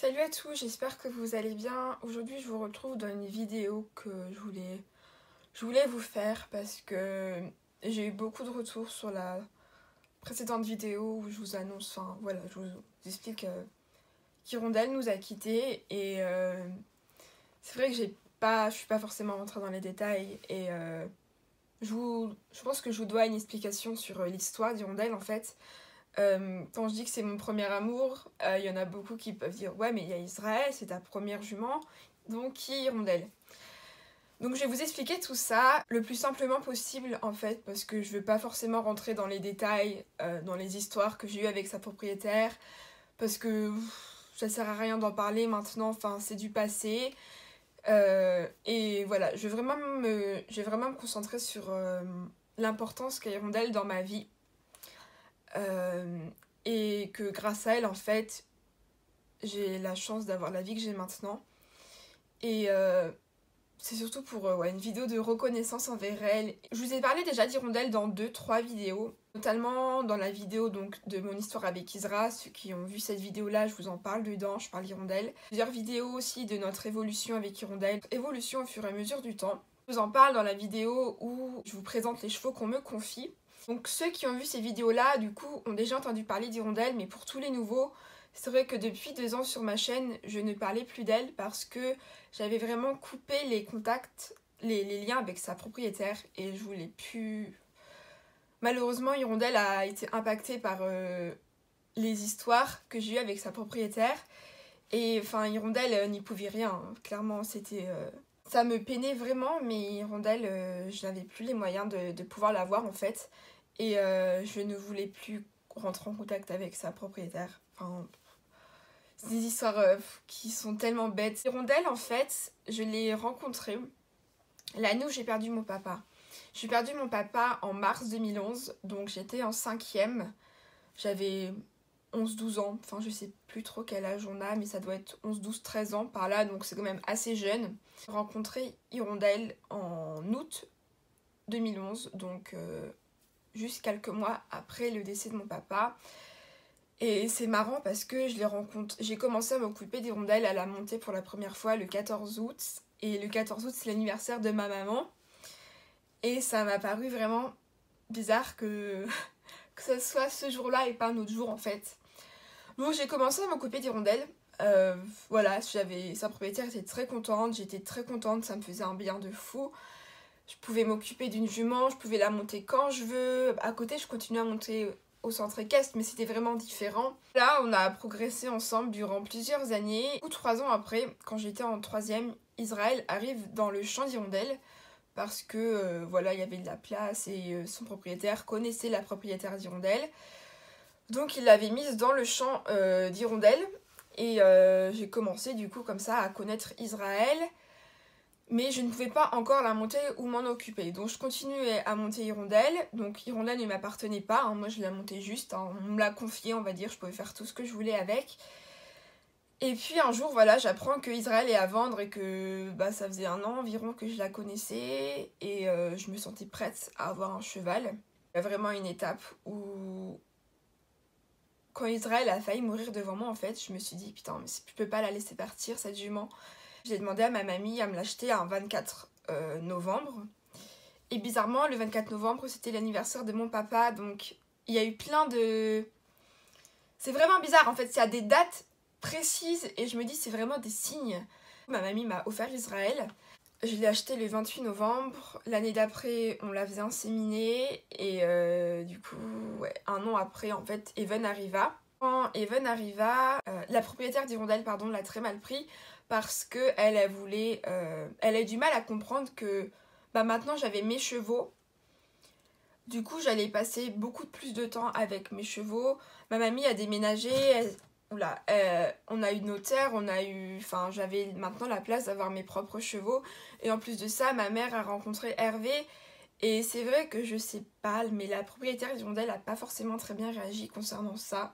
Salut à tous, j'espère que vous allez bien. Aujourd'hui je vous retrouve dans une vidéo que je voulais vous faire parce que j'ai eu beaucoup de retours sur la précédente vidéo où je vous annonce, enfin voilà, je vous explique qu'Hirondelle nous a quittés et c'est vrai que je suis pas forcément rentrée dans les détails et je pense que je vous dois une explication sur l'histoire d'Hirondelle en fait. Quand je dis que c'est mon premier amour, il y en a beaucoup qui peuvent dire ouais mais il y a Israël, c'est ta première jument, donc qui est Hirondelle? Donc je vais vous expliquer tout ça le plus simplement possible en fait, parce que je veux pas forcément rentrer dans les détails, dans les histoires que j'ai eues avec sa propriétaire, parce que ça sert à rien d'en parler maintenant, enfin c'est du passé. Et voilà, je vais vraiment me concentrer sur l'importance qu'a Hirondelle dans ma vie. Et que grâce à elle, en fait, j'ai la chance d'avoir la vie que j'ai maintenant. Et c'est surtout pour ouais, une vidéo de reconnaissance envers elle. Je vous ai parlé déjà d'Hirondelle dans 2-3 vidéos, notamment dans la vidéo donc, de mon histoire avec Isra. Ceux qui ont vu cette vidéo-là, je vous en parle dedans, je parle d'Hirondelle. Plusieurs vidéos aussi de notre évolution avec Hirondelle, évolution au fur et à mesure du temps. Je vous en parle dans la vidéo où je vous présente les chevaux qu'on me confie. Donc ceux qui ont vu ces vidéos-là, du coup, ont déjà entendu parler d'Hirondelle, mais pour tous les nouveaux, c'est vrai que depuis 2 ans sur ma chaîne, je ne parlais plus d'elle parce que j'avais vraiment coupé les contacts, les liens avec sa propriétaire et je voulais plus... Malheureusement, Hirondelle a été impactée par les histoires que j'ai eues avec sa propriétaire et enfin, Hirondelle n'y pouvait rien, hein. Clairement, c'était... Ça me peinait vraiment, mais Hirondelle, je n'avais plus les moyens de pouvoir la voir en fait. Et je ne voulais plus rentrer en contact avec sa propriétaire. Enfin, c'est des histoires qui sont tellement bêtes. Hirondelle, en fait, je l'ai rencontrée l'année où j'ai perdu mon papa. J'ai perdu mon papa en mars 2011, donc j'étais en 5e. J'avais 11-12 ans, enfin je sais plus trop quel âge on a, mais ça doit être 11-12-13 ans par là, donc c'est quand même assez jeune. J'ai rencontré Hirondelle en août 2011, donc juste quelques mois après le décès de mon papa. Et c'est marrant parce que j'ai commencé à m'occuper d'Hirondelle à la montée pour la première fois le 14 août. Et le 14 août, c'est l'anniversaire de ma maman. Et ça m'a paru vraiment bizarre que ce soit ce jour-là et pas un autre jour en fait. Donc j'ai commencé à m'occuper d'Hirondelle. Voilà, sa propriétaire était très contente, j'étais très contente, ça me faisait un bien de fou. Je pouvais m'occuper d'une jument, je pouvais la monter quand je veux. À côté, je continuais à monter au centre équestre, mais c'était vraiment différent. Là, on a progressé ensemble durant plusieurs années. Ou 3 ans après, quand j'étais en 3e, Israël arrive dans le champ d'Hirondelle parce que voilà, il y avait de la place et son propriétaire connaissait la propriétaire d'Hirondelle. Donc il l'avait mise dans le champ d'Hirondelle et j'ai commencé du coup comme ça à connaître Israël. Mais je ne pouvais pas encore la monter ou m'en occuper. Donc je continuais à monter Hirondelle. Donc Hirondelle ne m'appartenait pas, hein. Moi je la montais juste, hein. On me l'a confiée, on va dire, je pouvais faire tout ce que je voulais avec. Et puis un jour, voilà, j'apprends que Israël est à vendre et que bah, ça faisait 1 an environ que je la connaissais. Et je me sentais prête à avoir un cheval. Il y a vraiment une étape où... Quand Israël a failli mourir devant moi, en fait, je me suis dit, putain, mais je peux pas la laisser partir, cette jument. J'ai demandé à ma mamie à me l'acheter un 24 novembre. Et bizarrement, le 24 novembre, c'était l'anniversaire de mon papa. Donc, il y a eu plein de... C'est vraiment bizarre, en fait. Il y a des dates précises et je me dis, c'est vraiment des signes. Ma mamie m'a offert Israël. Je l'ai acheté le 28 novembre. L'année d'après, on la faisait inséminer. Et du coup, ouais, 1 an après, en fait, Even arriva. Quand Even arriva, la propriétaire d'Hirondelle, pardon, l'a très mal pris parce que elle voulait, elle a eu du mal à comprendre que bah, maintenant j'avais mes chevaux. Du coup, j'allais passer beaucoup plus de temps avec mes chevaux. Ma mamie a déménagé. Oula, on a eu notaire, enfin, j'avais maintenant la place d'avoir mes propres chevaux. Et en plus de ça, ma mère a rencontré Hervé. Et c'est vrai que je sais pas, mais la propriétaire d'Hirondelle a pas forcément très bien réagi concernant ça.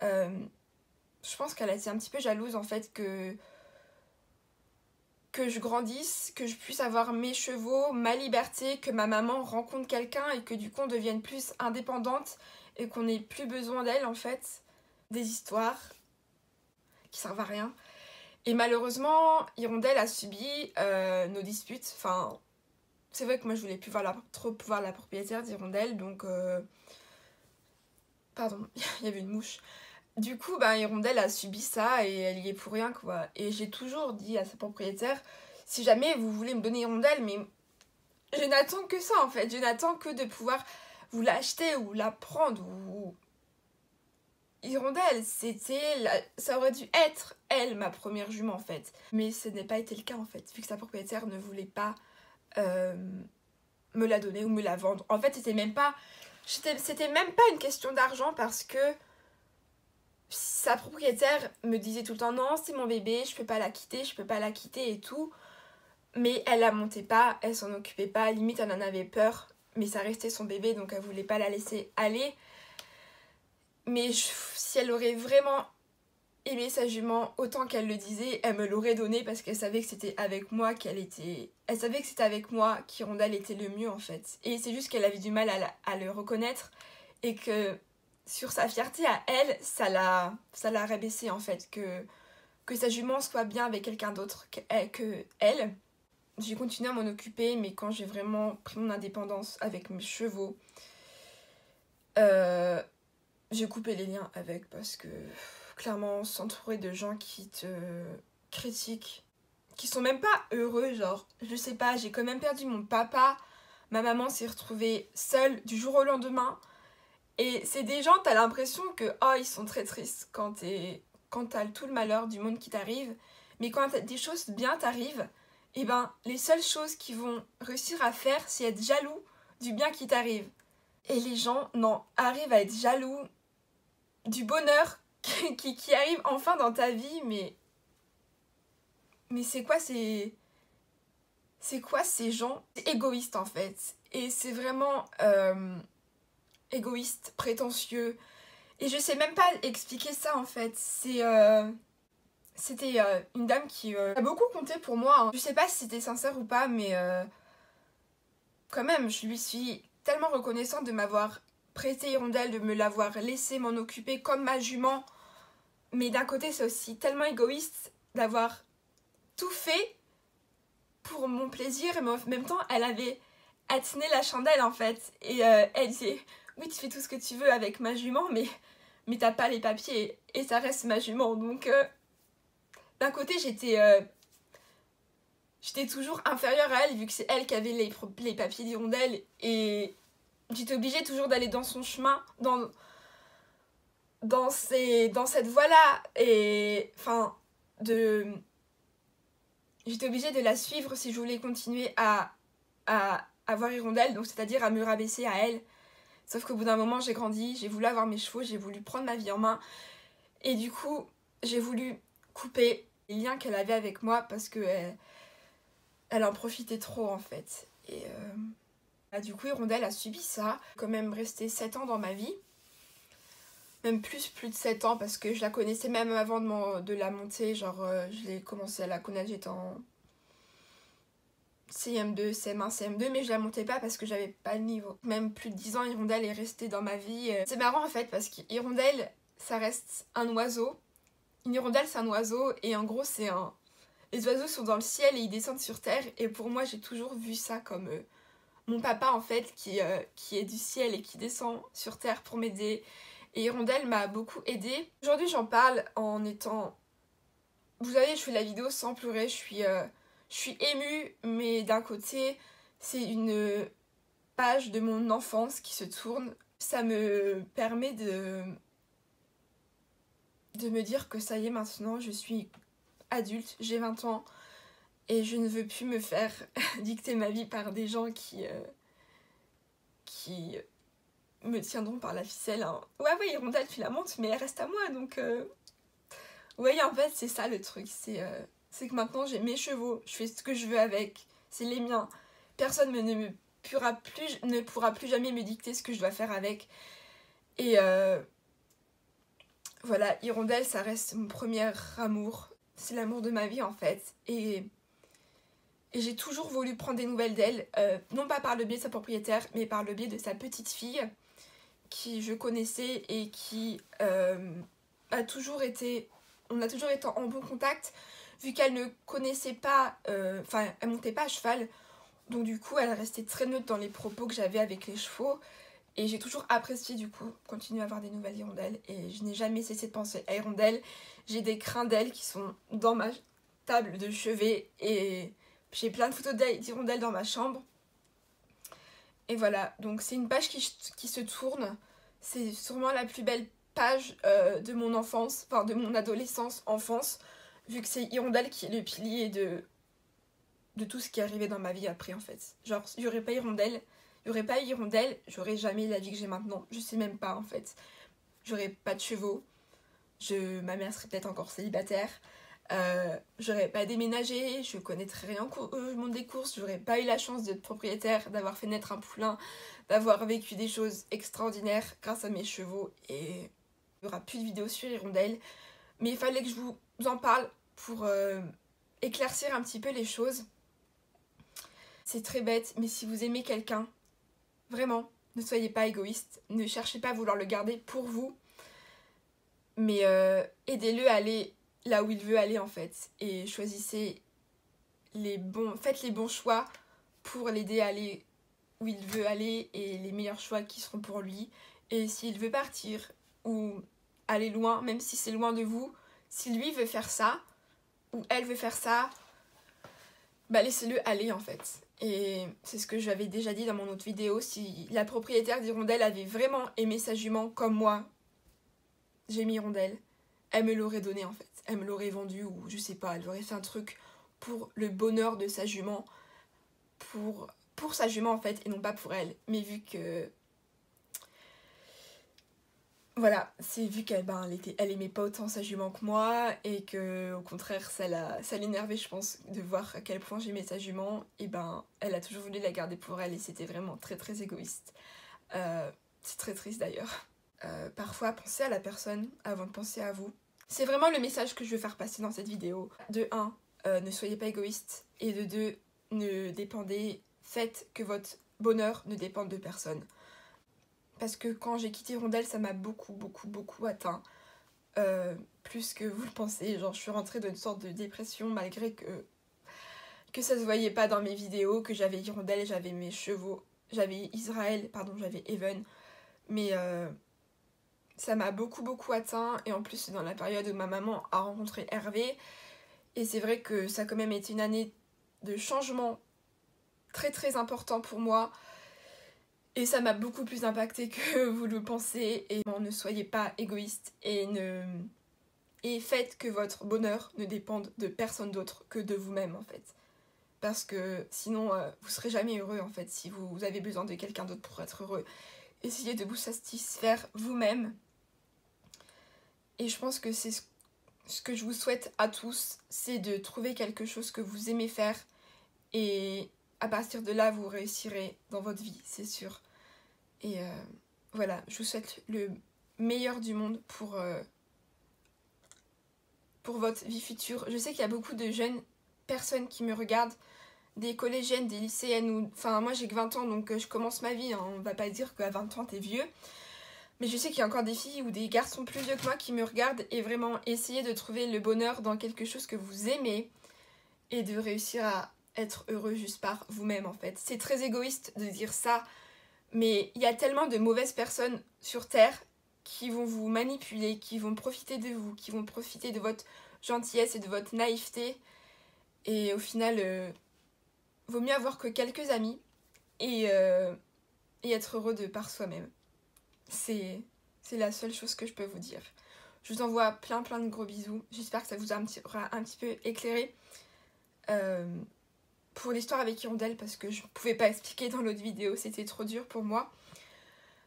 Je pense qu'elle a été un petit peu jalouse en fait que je grandisse, que je puisse avoir mes chevaux, ma liberté, que ma maman rencontre quelqu'un et que du coup on devienne plus indépendante et qu'on n'ait plus besoin d'elle en fait. Des histoires. qui servent à rien. Et malheureusement, Hirondelle a subi nos disputes. Enfin, c'est vrai que moi je voulais plus trop voir la propriétaire d'Hirondelle, donc... Pardon, il y avait une mouche. Du coup, Hirondelle a subi ça et elle y est pour rien, quoi. Et j'ai toujours dit à sa propriétaire, si jamais vous voulez me donner Hirondelle, mais je n'attends que ça en fait. Je n'attends que de pouvoir vous l'acheter ou la prendre. Ou... Hirondelle, ça aurait dû être elle, ma première jument en fait. Mais ce n'est pas été le cas en fait, vu que sa propriétaire ne voulait pas me la donner ou me la vendre. En fait, c'était même pas une question d'argent parce que sa propriétaire me disait tout le temps non, c'est mon bébé, je peux pas la quitter et tout. Mais elle la montait pas, elle s'en occupait pas, limite elle en avait peur, mais ça restait son bébé donc elle voulait pas la laisser aller. Mais si elle aurait vraiment aimé sa jument autant qu'elle le disait, elle me l'aurait donné parce qu'elle savait que c'était avec moi Elle savait que c'était avec moi qu'Hirondelle était le mieux en fait. Et c'est juste qu'elle avait du mal à le reconnaître et que sur sa fierté à elle, ça l'a rabaissé en fait, que sa jument soit bien avec quelqu'un d'autre que elle. J'ai continué à m'en occuper, mais quand j'ai vraiment pris mon indépendance avec mes chevaux, j'ai coupé les liens avec parce que clairement s'entourer de gens qui te critiquent, qui sont même pas heureux, genre je sais pas, j'ai quand même perdu mon papa, ma maman s'est retrouvée seule du jour au lendemain. Et c'est des gens, t'as l'impression que ils sont très tristes quand t'as tout le malheur du monde qui t'arrive. Mais quand des choses bien t'arrivent, et les seules choses qu'ils vont réussir à faire, c'est être jaloux du bien qui t'arrive. Et les gens, non, arrivent à être jaloux du bonheur qui arrive enfin dans ta vie, mais c'est quoi ces gens? C'est égoïste en fait. Et c'est vraiment... égoïste, prétentieux. Et je sais même pas expliquer ça en fait. C'était une dame qui a beaucoup compté pour moi. Hein. Je sais pas si c'était sincère ou pas, mais quand même, je lui suis tellement reconnaissante de m'avoir prêté Hirondelle, de me l'avoir laissé m'en occuper comme ma jument. Mais d'un côté, c'est aussi tellement égoïste d'avoir tout fait pour mon plaisir. Mais en même temps, elle avait attiné la chandelle en fait. Et elle disait... Oui, tu fais tout ce que tu veux avec ma jument, mais t'as pas les papiers et ça reste ma jument. Donc, d'un côté, j'étais toujours inférieure à elle, vu que c'est elle qui avait les papiers d'Hirondelle. Et j'étais obligée toujours d'aller dans son chemin, dans cette voie-là. Et, enfin, j'étais obligée de la suivre si je voulais continuer à avoir Hirondelle, donc c'est-à-dire à me rabaisser à elle. Sauf qu'au bout d'un moment, j'ai grandi, j'ai voulu avoir mes chevaux, j'ai voulu prendre ma vie en main. Et du coup, j'ai voulu couper les liens qu'elle avait avec moi parce que elle en profitait trop en fait. Et du coup, Hirondelle a subi ça. Quand même resté 7 ans dans ma vie. Même plus de 7 ans parce que je la connaissais même avant de la monter. Genre, je l'ai commencé à la connaître, j'étais en CM2, CM1, CM2, mais je la montais pas parce que j'avais pas le niveau. Même plus de 10 ans, Hirondelle est restée dans ma vie. C'est marrant en fait parce qu'Hirondelle, ça reste un oiseau. Une hirondelle, c'est un oiseau et en gros, les oiseaux sont dans le ciel et ils descendent sur terre. Et pour moi, j'ai toujours vu ça comme mon papa en fait qui est du ciel et qui descend sur terre pour m'aider. Et Hirondelle m'a beaucoup aidée. Aujourd'hui, j'en parle en étant... Vous savez, je fais la vidéo sans pleurer, je suis émue, mais d'un côté, c'est une page de mon enfance qui se tourne. Ça me permet de me dire que ça y est, maintenant, je suis adulte, j'ai 20 ans, et je ne veux plus me faire dicter ma vie par des gens qui me tiendront par la ficelle. Hein. Ouais, Hirondelle, tu la montes, mais elle reste à moi, donc... Ouais, en fait, c'est ça le truc, c'est que maintenant j'ai mes chevaux, je fais ce que je veux avec, c'est les miens. Personne ne pourra plus jamais me dicter ce que je dois faire avec. Et voilà, Hirondelle, ça reste mon premier amour. C'est l'amour de ma vie en fait. Et j'ai toujours voulu prendre des nouvelles d'elle, non pas par le biais de sa propriétaire, mais par le biais de sa petite fille, qui je connaissais et qui a toujours été on a toujours été en bon contact, vu qu'elle ne connaissait pas, enfin elle montait pas à cheval, donc du coup elle restait très neutre dans les propos que j'avais avec les chevaux, et j'ai toujours apprécié du coup continuer à avoir des nouvelles hirondelles, et je n'ai jamais cessé de penser à hirondelles. J'ai des crins d'ailes qui sont dans ma table de chevet, et j'ai plein de photos d'hirondelles dans ma chambre. Et voilà, donc c'est une page qui se tourne, c'est sûrement la plus belle page de mon enfance, enfin de mon adolescence, enfance, vu que c'est Hirondelle qui est le pilier de tout ce qui est arrivé dans ma vie après en fait. Genre, il n'y aurait pas Hirondelle, il n'y aurait pas eu Hirondelle, j'aurais jamais la vie que j'ai maintenant, je sais même pas en fait. J'aurais pas de chevaux, ma mère serait peut-être encore célibataire, j'aurais pas déménagé, je connaîtrais rien au monde des courses, j'aurais pas eu la chance d'être propriétaire, d'avoir fait naître un poulain, d'avoir vécu des choses extraordinaires grâce à mes chevaux, et il n'y aura plus de vidéos sur Hirondelle, mais il fallait que je vous en parle pour éclaircir un petit peu les choses. C'est très bête, mais si vous aimez quelqu'un, vraiment, ne soyez pas égoïste, ne cherchez pas à vouloir le garder pour vous, mais aidez-le à aller là où il veut aller en fait, et choisissez faites les bons choix pour l'aider à aller où il veut aller, et les meilleurs choix qui seront pour lui. Et s'il veut partir ou aller loin, même si c'est loin de vous, si lui veut faire ça ou elle veut faire ça, bah laissez-le aller en fait. Et c'est ce que j'avais déjà dit dans mon autre vidéo, si la propriétaire d'Hirondelle avait vraiment aimé sa jument comme moi j'ai Hirondelle, elle me l'aurait donné en fait. Elle me l'aurait vendu, ou je sais pas, elle aurait fait un truc pour le bonheur de sa jument, pour sa jument en fait, et non pas pour elle. Mais vu que voilà, c'est vu qu'elle elle aimait pas autant sa jument que moi, et que au contraire ça l'énervait je pense de voir à quel point j'aimais sa jument, et elle a toujours voulu la garder pour elle, et c'était vraiment très très égoïste. C'est très triste d'ailleurs. Parfois pensez à la personne avant de penser à vous. C'est vraiment le message que je veux faire passer dans cette vidéo. De 1, ne soyez pas égoïste, et de 2, faites que votre bonheur ne dépende de personne. Parce que quand j'ai quitté Hirondelle, ça m'a beaucoup atteint. Plus que vous le pensez. Genre, je suis rentrée dans une sorte de dépression, malgré que ça se voyait pas dans mes vidéos, que j'avais Hirondelle, j'avais mes chevaux, j'avais Israël, pardon, j'avais Even. Mais ça m'a beaucoup atteint, et en plus c'est dans la période où ma maman a rencontré Hervé, et c'est vrai que ça a quand même été une année de changement très important pour moi, et ça m'a beaucoup plus impacté que vous le pensez. Et ne soyez pas égoïste, et faites que votre bonheur ne dépende de personne d'autre que de vous-même en fait, parce que sinon vous serez jamais heureux en fait. Si vous avez besoin de quelqu'un d'autre pour être heureux, essayez de vous satisfaire vous-même. Et je pense que c'est ce que je vous souhaite à tous, c'est de trouver quelque chose que vous aimez faire, et à partir de là vous réussirez dans votre vie, c'est sûr. Et voilà, je vous souhaite le meilleur du monde pour votre vie future. Je sais qu'il y a beaucoup de jeunes personnes qui me regardent, des collégiennes, des lycéennes, enfin moi j'ai que 20 ans, donc je commence ma vie, hein. On va pas dire qu'à 20 ans t'es vieux. Mais je sais qu'il y a encore des filles ou des garçons plus vieux que moi qui me regardent, et vraiment essayez de trouver le bonheur dans quelque chose que vous aimez, et de réussir à être heureux juste par vous-même en fait. C'est très égoïste de dire ça, mais il y a tellement de mauvaises personnes sur Terre qui vont vous manipuler, qui vont profiter de vous, qui vont profiter de votre gentillesse et de votre naïveté, et au final, vaut mieux avoir que quelques amis, et être heureux de par soi-même. C'est la seule chose que je peux vous dire. Je vous envoie plein de gros bisous. J'espère que ça vous aura un petit peu éclairé pour l'histoire avec Hirondelle, parce que je ne pouvais pas expliquer dans l'autre vidéo, c'était trop dur pour moi.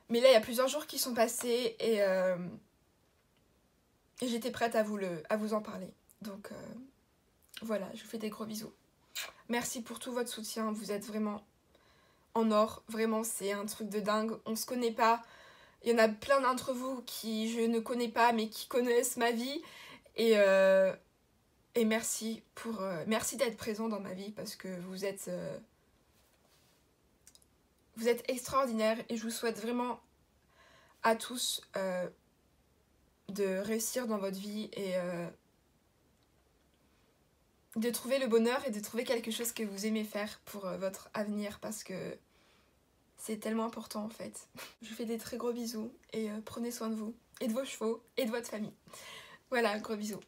Mais là, il y a plusieurs jours qui sont passés, et j'étais prête à vous en parler. Donc voilà, je vous fais des gros bisous. Merci pour tout votre soutien, vous êtes vraiment en or. Vraiment, c'est un truc de dingue. On se connaît pas. Il y en a plein d'entre vous qui je ne connais pas, mais qui connaissent ma vie. Et merci merci d'être présent dans ma vie, parce que vous êtes extraordinaires, et je vous souhaite vraiment à tous de réussir dans votre vie, et de trouver le bonheur et de trouver quelque chose que vous aimez faire pour votre avenir parce que c'est tellement important en fait. Je vous fais des très gros bisous et prenez soin de vous et de vos chevaux et de votre famille. Voilà, gros bisous.